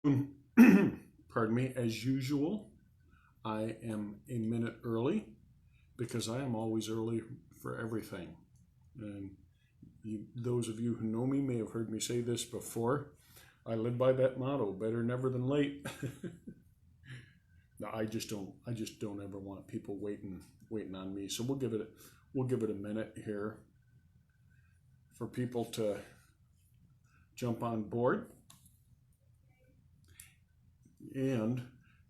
Pardon me, as usual, I am a minute early because I am always early for everything. And those of you who know me may have heard me say this before. I live by that motto: better never than late. No, I just don't ever want people waiting on me. So we'll give it a minute here for people to jump on board. And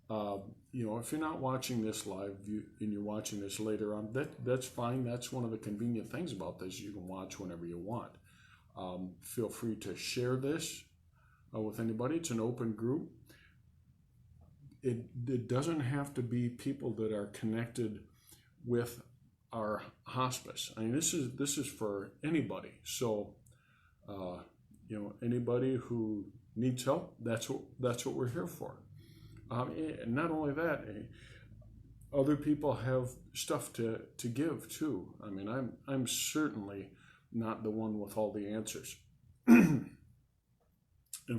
if you're not watching this live and you're watching this later on, that's fine. That's one of the convenient things about this. You can watch whenever you want. Feel free to share this with anybody. It's an open group. It doesn't have to be people that are connected with our hospice. I mean, this is for anybody. So, anybody who needs help, that's what we're here for. And not only that, other people have stuff to give too. I mean, I'm certainly not the one with all the answers. In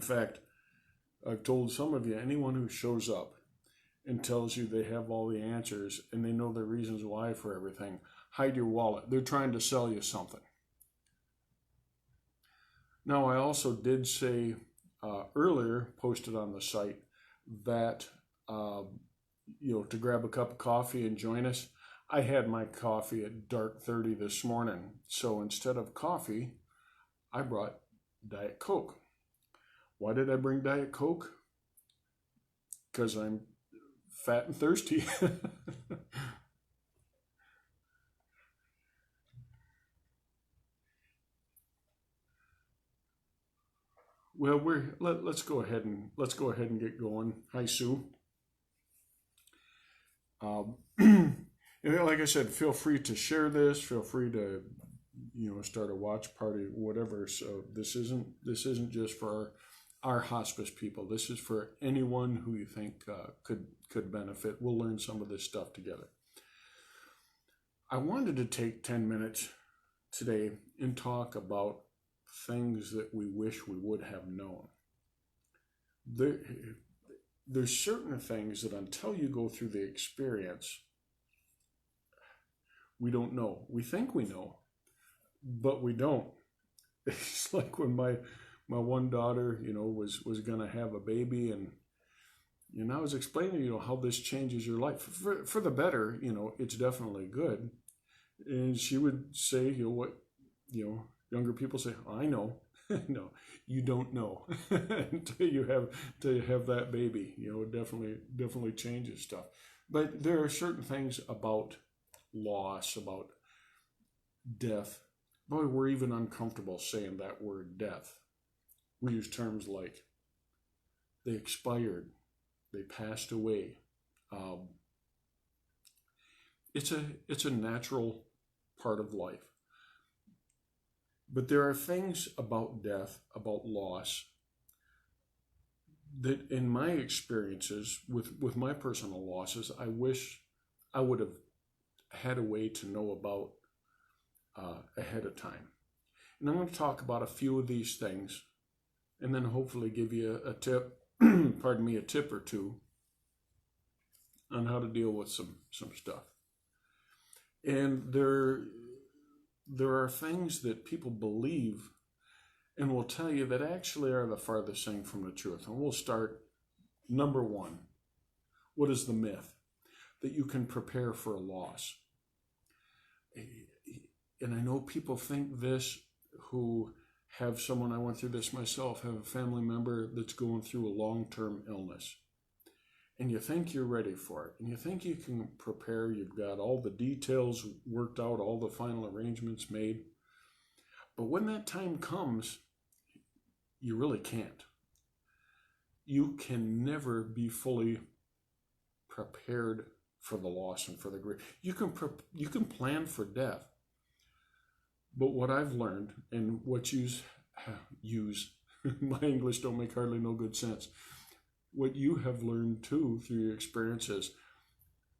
fact, I've told some of you, anyone who shows up and tells you they have all the answers and they know the reasons why for everything, hide your wallet. They're trying to sell you something. Now, I also did say earlier, posted on the site, that to grab a cup of coffee and join us. I had my coffee at dark 30 this morning, so instead of coffee, I brought Diet Coke. Why did I bring Diet Coke? Because I'm fat and thirsty. Well, let's go ahead and get going. Hi, Sue. Like I said, feel free to share this. Feel free to start a watch party, whatever. So this isn't just for our hospice people. This is for anyone who you think could benefit. We'll learn some of this stuff together. I wanted to take 10 minutes today and talk about things that we wish we would have known. There's certain things that until you go through the experience, we don't know. We think we know, but we don't. It's like when my one daughter, was going to have a baby, and I was explaining, how this changes your life for the better. It's definitely good. And she would say, what, younger people say, I know. No, you don't know until you have that baby. It definitely changes stuff. But there are certain things about loss, about death. Boy, we're even uncomfortable saying that word, death. We use terms like they expired, they passed away. It's a natural part of life. But there are things about death, about loss, that in my experiences with my personal losses, I wish I would have had a way to know about ahead of time. And I'm going to talk about a few of these things and then hopefully give you a tip, a tip or two on how to deal with some stuff. And there are things that people believe and will tell you that actually are the farthest thing from the truth. And we'll start number one. What is the myth? That you can prepare for a loss. And I know people think this who have someone, I went through this myself, have a family member that's going through a long-term illness. And you think you're ready for it, and you think you can prepare, you've got all the details worked out, all the final arrangements made. But when that time comes, you really can't. You can never be fully prepared for the loss and for the grief. You can plan for death. But what I've learned, and what use my English don't make hardly no good sense, what you have learned too through your experiences,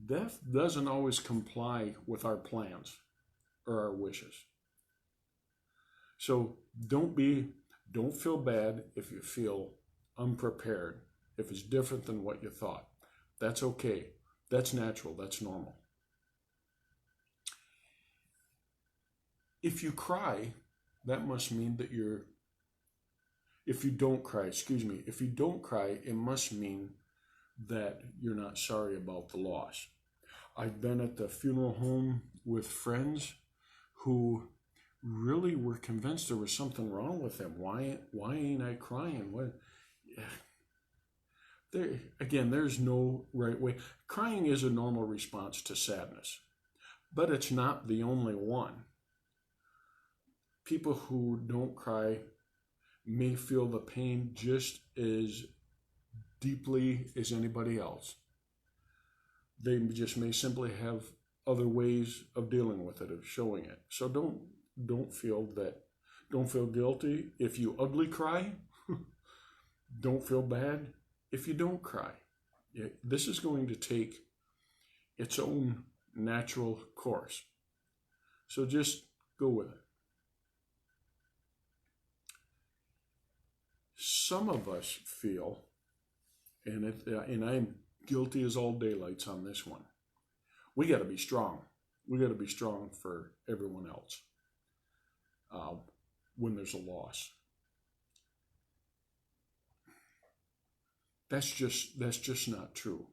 death doesn't always comply with our plans or our wishes. So don't feel bad if you feel unprepared if it's different than what you thought. That's okay. That's natural. That's normal. If you cry, that must mean that if you don't cry, it must mean that you're not sorry about the loss. I've been at the funeral home with friends who really were convinced there was something wrong with them. Why ain't I crying? There's no right way. Crying is a normal response to sadness, but it's not the only one. People who don't cry may feel the pain just as deeply as anybody else. They just may simply have other ways of dealing with it, of showing it. So don't feel guilty if you ugly cry. Don't feel bad if you don't cry. This is going to take its own natural course. So just go with it. Some of us feel, and I'm guilty as all daylights on this one, we got to be strong. We got to be strong for everyone else when there's a loss. That's just not true.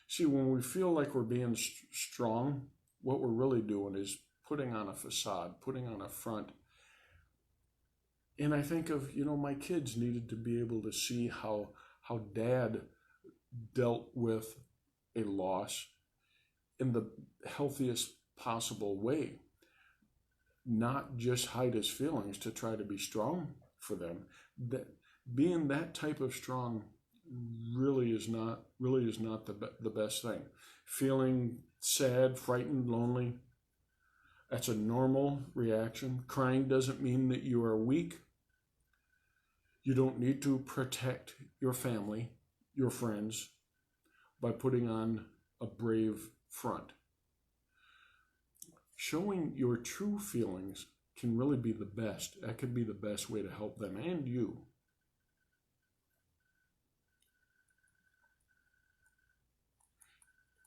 See, when we feel like we're being strong, what we're really doing is putting on a facade, putting on a front. And I think of, my kids needed to be able to see how Dad dealt with a loss in the healthiest possible way. Not just hide his feelings to try to be strong for them. That being that type of strong really is not the best thing. Feeling sad, frightened, lonely, that's a normal reaction. Crying doesn't mean that you are weak. You don't need to protect your family, your friends, by putting on a brave front. Showing your true feelings can really be the best. That could be the best way to help them and you.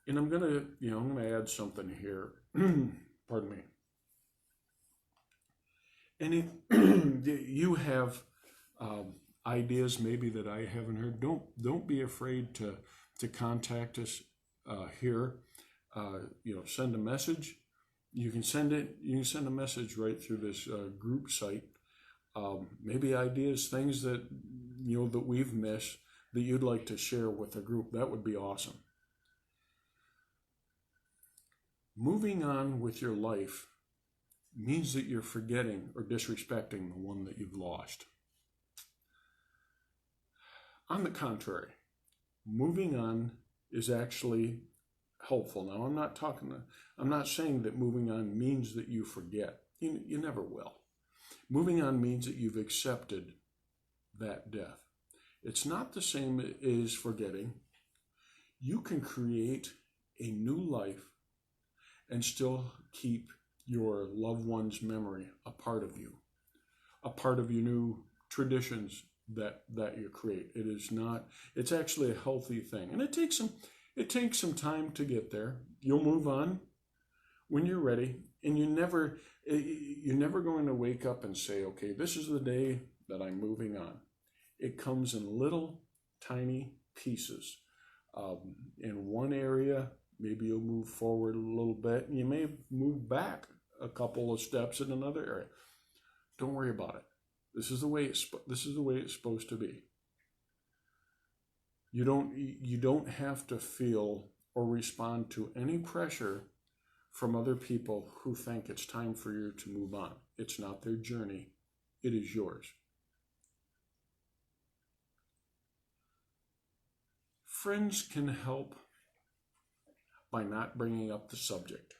And I'm gonna add something here. Pardon me. And if you have ideas maybe that I haven't heard, don't be afraid to contact us here. Send a message. You can send a message right through this group site. Maybe ideas, things that that we've missed that you'd like to share with the group. That would be awesome. Moving on with your life means that you're forgetting or disrespecting the one that you've lost. On the contrary, moving on is actually helpful. Now, I'm not saying that moving on means that you forget. You never will. Moving on means that you've accepted that death. It's not the same as forgetting. You can create a new life and still keep your loved one's memory a part of you, a part of your new traditions that you create. It's actually a healthy thing. And it takes some time to get there. You'll move on when you're ready, and you're never going to wake up and say, okay, this is the day that I'm moving on. It comes in little tiny pieces. In one area, maybe you'll move forward a little bit, and you may move back a couple of steps in another area. Don't worry about it. This is the way it's supposed to be. You don't have to feel or respond to any pressure from other people who think it's time for you to move on. It's not their journey. It is yours. Friends can help by not bringing up the subject.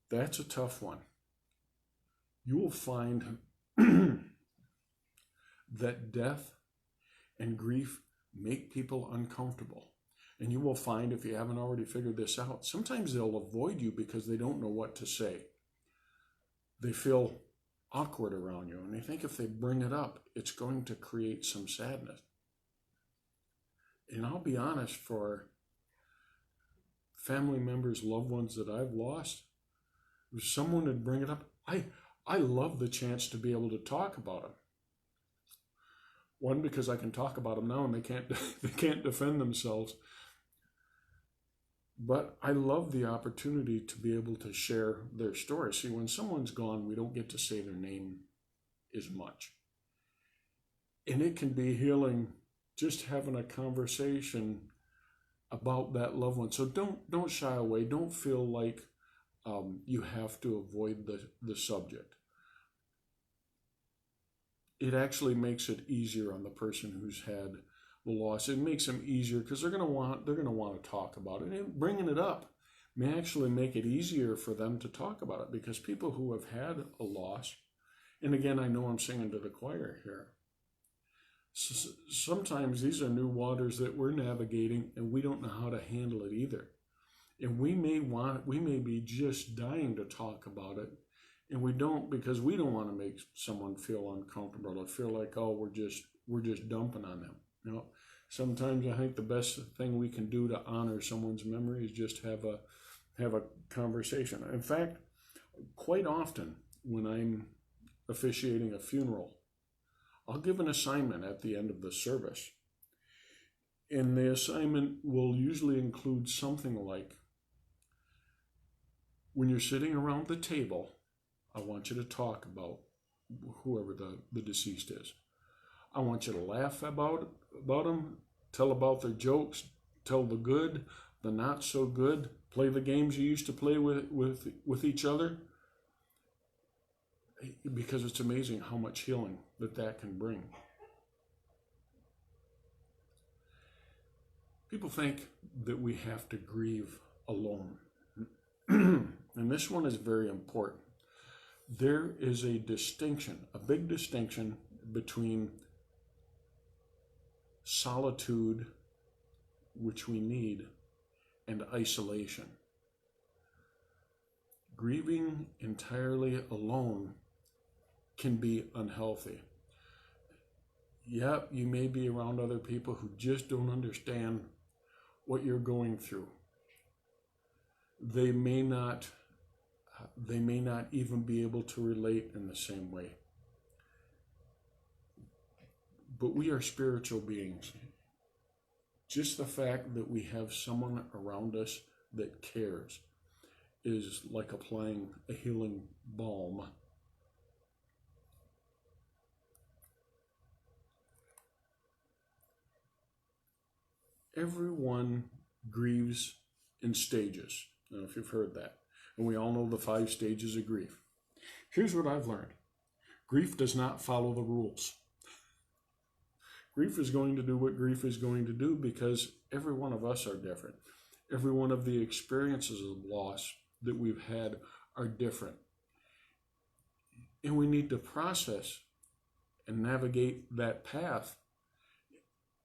That's a tough one. You will find that death and grief make people uncomfortable. And you will find, if you haven't already figured this out, sometimes they'll avoid you because they don't know what to say. They feel awkward around you, and they think if they bring it up, it's going to create some sadness. And I'll be honest, for family members, loved ones that I've lost, if someone would bring it up, I love the chance to be able to talk about them. One, because I can talk about them now and they can't defend themselves. But I love the opportunity to be able to share their story. See, when someone's gone, we don't get to say their name as much. And it can be healing just having a conversation about that loved one. So don't shy away. Don't feel like you have to avoid the subject. It actually makes it easier on the person who's had the loss. It makes them easier because they're gonna want to talk about it. And bringing it up may actually make it easier for them to talk about it, because people who have had a loss, and again, I know I'm singing to the choir here, sometimes these are new waters that we're navigating and we don't know how to handle it either. And we may be just dying to talk about it, and we don't, because we don't want to make someone feel uncomfortable or feel like, oh, we're just dumping on them. You know, sometimes I think the best thing we can do to honor someone's memory is just have a conversation. In fact, quite often when I'm officiating a funeral, I'll give an assignment at the end of the service. And the assignment will usually include something like, when you're sitting around the table, I want you to talk about whoever the deceased is. I want you to laugh about them, tell about their jokes, tell the good, the not so good, play the games you used to play with each other, because it's amazing how much healing that can bring. People think that we have to grieve alone. And this one is very important. There is a distinction, a big distinction between solitude, which we need, and isolation. Grieving entirely alone can be unhealthy. Yep, you may be around other people who just don't understand what you're going through. They may not even be able to relate in the same way. But we are spiritual beings. Just the fact that we have someone around us that cares is like applying a healing balm. Everyone grieves in stages. I don't know if you've heard that. And we all know the 5 stages of grief. Here's what I've learned. Grief does not follow the rules. Grief is going to do what grief is going to do, because every one of us are different. Every one of the experiences of loss that we've had are different. And we need to process and navigate that path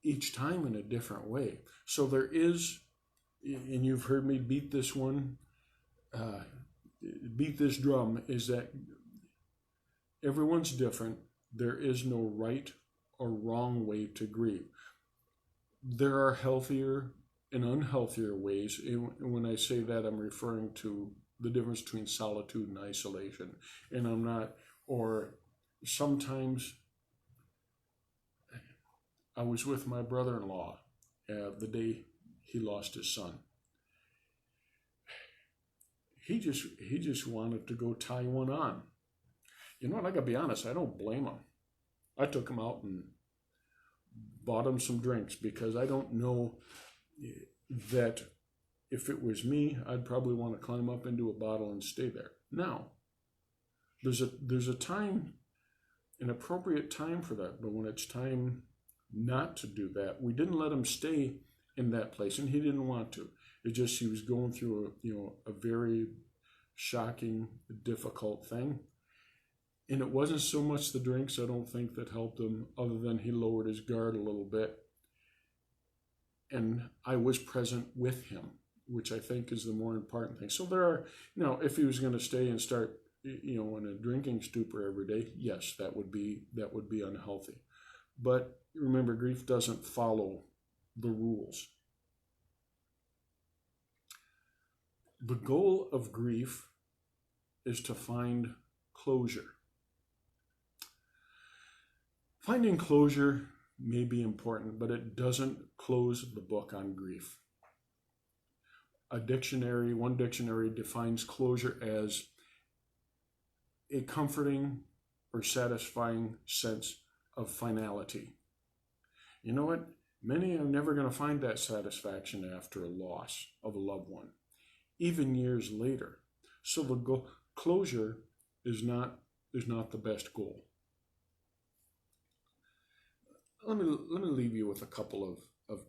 each time in a different way. So there is, and you've heard me beat this drum, is that everyone's different. There is no right or wrong way to grieve. There are healthier and unhealthier ways. And when I say that, I'm referring to the difference between solitude and isolation. And I'm not, or sometimes I was with my brother-in-law the day he lost his son. He just wanted to go tie one on. You know what, I gotta be honest, I don't blame him. I took him out and bought him some drinks, because I don't know that if it was me, I'd probably want to climb up into a bottle and stay there. Now, there's a time, an appropriate time for that, but when it's time not to do that, we didn't let him stay in that place, and he didn't want to. It just, he was going through a very shocking, difficult thing. And it wasn't so much the drinks, I don't think, that helped him, other than he lowered his guard a little bit. And I was present with him, which I think is the more important thing. So there are, if he was going to stay and start, in a drinking stupor every day, yes, that would be unhealthy. But remember, grief doesn't follow the rules. The goal of grief is to find closure. Finding closure may be important, but it doesn't close the book on grief. One dictionary defines closure as a comforting or satisfying sense of finality. You know what? Many are never going to find that satisfaction after a loss of a loved one, even years later. So the closure is not the best goal. Let me leave you with a couple of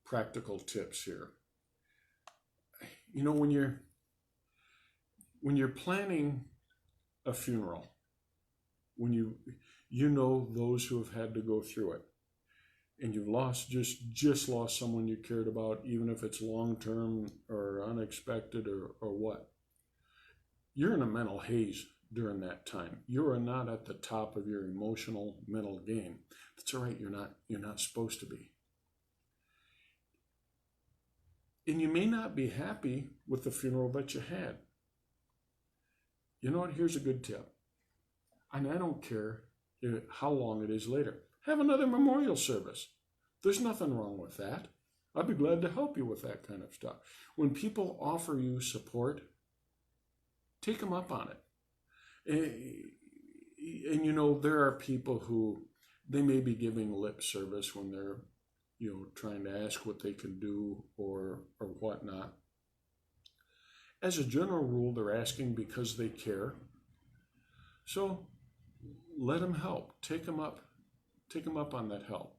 practical tips here. You know, when you're planning a funeral, when you know those who have had to go through it, and you've just lost someone you cared about, even if it's long-term or unexpected or what, you're in a mental haze during that time. You are not at the top of your emotional mental game. That's all right. You're not supposed to be. And you may not be happy with the funeral that you had. You know what? Here's a good tip. And I don't care how long it is later. Have another memorial service. There's nothing wrong with that. I'd be glad to help you with that kind of stuff. When people offer you support, take them up on it. And you know, there are people who, they may be giving lip service when they're, you know, trying to ask what they can do or whatnot. As a general rule, they're asking because they care. So let them help. Take them up on that help.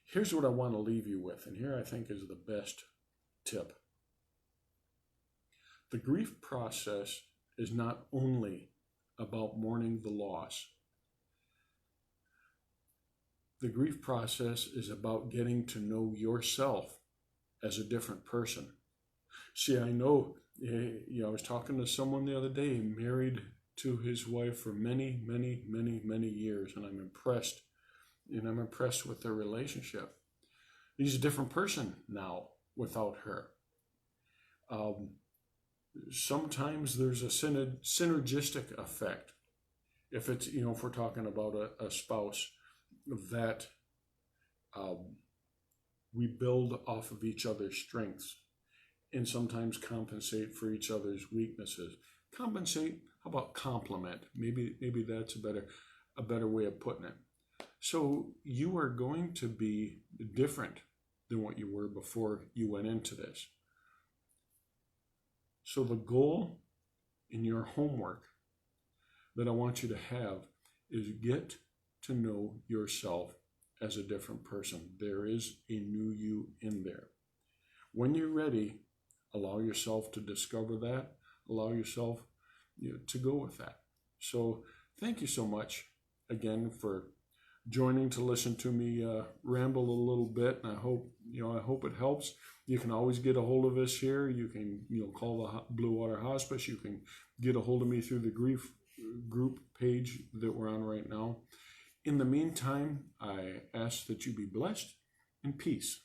Here's what I want to leave you with, and here I think is the best tip. The grief process is not only about mourning the loss. The grief process is about getting to know yourself as a different person. See, I know, I was talking to someone the other day, married to his wife for many, many, many, many years, and I'm impressed. And I'm impressed with their relationship. He's a different person now without her. Sometimes there's a synergistic effect. If it's, if we're talking about a spouse, that we build off of each other's strengths and sometimes compensate for each other's weaknesses. Compensate, how about compliment? Maybe that's a better way of putting it. So you are going to be different than what you were before you went into this. So the goal in your homework that I want you to have is get to know yourself as a different person. There is a new you in there. When you're ready, allow yourself to discover that. Allow yourself to go with that. So thank you so much again for joining to listen to me ramble a little bit, and I hope it helps. You can always get a hold of us here. You can call the Blue Water Hospice. You can get a hold of me through the grief group page that we're on right now. In the meantime, I ask that you be blessed and peace.